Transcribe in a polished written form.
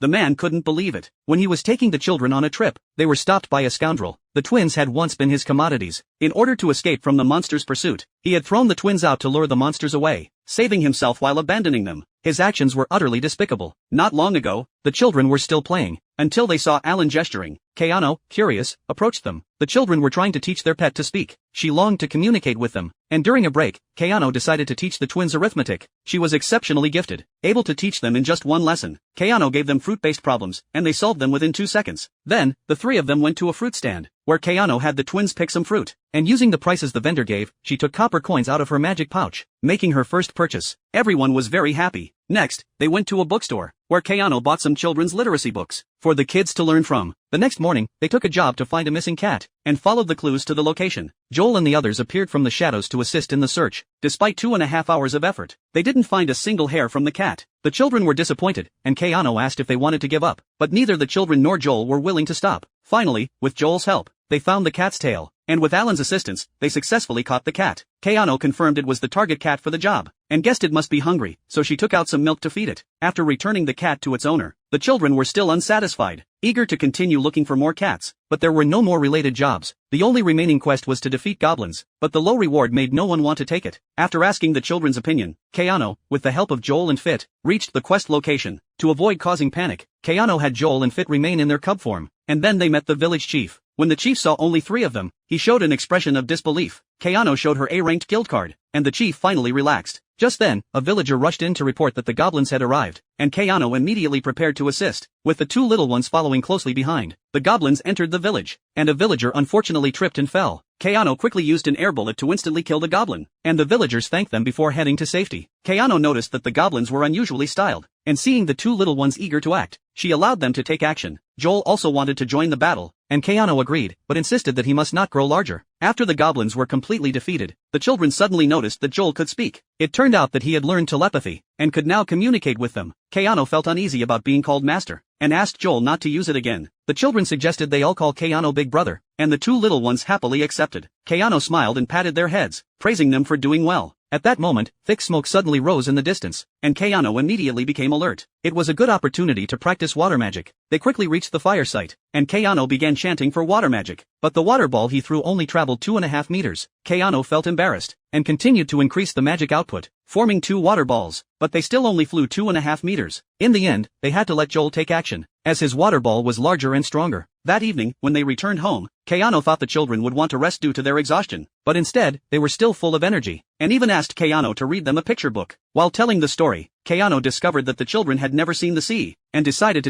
The man couldn't believe it. When he was taking the children on a trip, they were stopped by a scoundrel. The twins had once been his commodities. In order to escape from the monster's pursuit, he had thrown the twins out to lure the monsters away, saving himself while abandoning them. His actions were utterly despicable. Not long ago, the children were still playing, until they saw Alan gesturing. Keanu, curious, approached them. The children were trying to teach their pet to speak. She longed to communicate with them, and during a break, Keanu decided to teach the twins arithmetic. She was exceptionally gifted, able to teach them in just one lesson. Keanu gave them fruit-based problems, and they solved them within 2 seconds. Then, the three of them went to a fruit stand, where Keanu had the twins pick some fruit, and using the prices the vendor gave, she took copper coins out of her magic pouch, making her first purchase. Everyone was very happy. Next, they went to a bookstore, where Keanu bought some children's literacy books for the kids to learn from. The next morning, they took a job to find a missing cat, and followed the clues to the location. Joel and the others appeared from the shadows to assist in the search. Despite 2.5 hours of effort, they didn't find a single hair from the cat. The children were disappointed, and Keanu asked if they wanted to give up, but neither the children nor Joel were willing to stop. Finally, with Joel's help, they found the cat's tail, and with Alan's assistance, they successfully caught the cat. Keanu confirmed it was the target cat for the job, and guessed it must be hungry, so she took out some milk to feed it. After returning the cat to its owner, the children were still unsatisfied, eager to continue looking for more cats, but there were no more related jobs. The only remaining quest was to defeat goblins, but the low reward made no one want to take it. After asking the children's opinion, Keanu, with the help of Joel and Fit, reached the quest location. To avoid causing panic, Keanu had Joel and Fit remain in their cub form, and then they met the village chief. When the chief saw only 3 of them, he showed an expression of disbelief. Keanu showed her A-ranked guild card, and the chief finally relaxed. Just then, a villager rushed in to report that the goblins had arrived, and Keanu immediately prepared to assist, with the 2 little ones following closely behind. The goblins entered the village, and a villager unfortunately tripped and fell. Keanu quickly used an air bullet to instantly kill the goblin, and the villagers thanked them before heading to safety. Keanu noticed that the goblins were unusually styled, and seeing the 2 little ones eager to act, she allowed them to take action. Joel also wanted to join the battle, and Keanu agreed, but insisted that he must not grow larger. After the goblins were completely defeated, the children suddenly noticed that Joel could speak. It turned out that he had learned telepathy, and could now communicate with them. Keanu felt uneasy about being called master, and asked Joel not to use it again. The children suggested they all call Keanu Big Brother, and the 2 little ones happily accepted. Keanu smiled and patted their heads, praising them for doing well. At that moment, thick smoke suddenly rose in the distance, and Keanu immediately became alert. It was a good opportunity to practice water magic. They quickly reached the fire site, and Keanu began chanting for water magic, but the water ball he threw only traveled 2.5 meters. Keanu felt embarrassed, and continued to increase the magic output, forming 2 water balls, but they still only flew 2.5 meters. In the end, they had to let Joel take action, as his water ball was larger and stronger. That evening, when they returned home, Keanu thought the children would want to rest due to their exhaustion, but instead, they were still full of energy, and even asked Keanu to read them a picture book. While telling the story, Keanu discovered that the children had never seen the sea, and decided to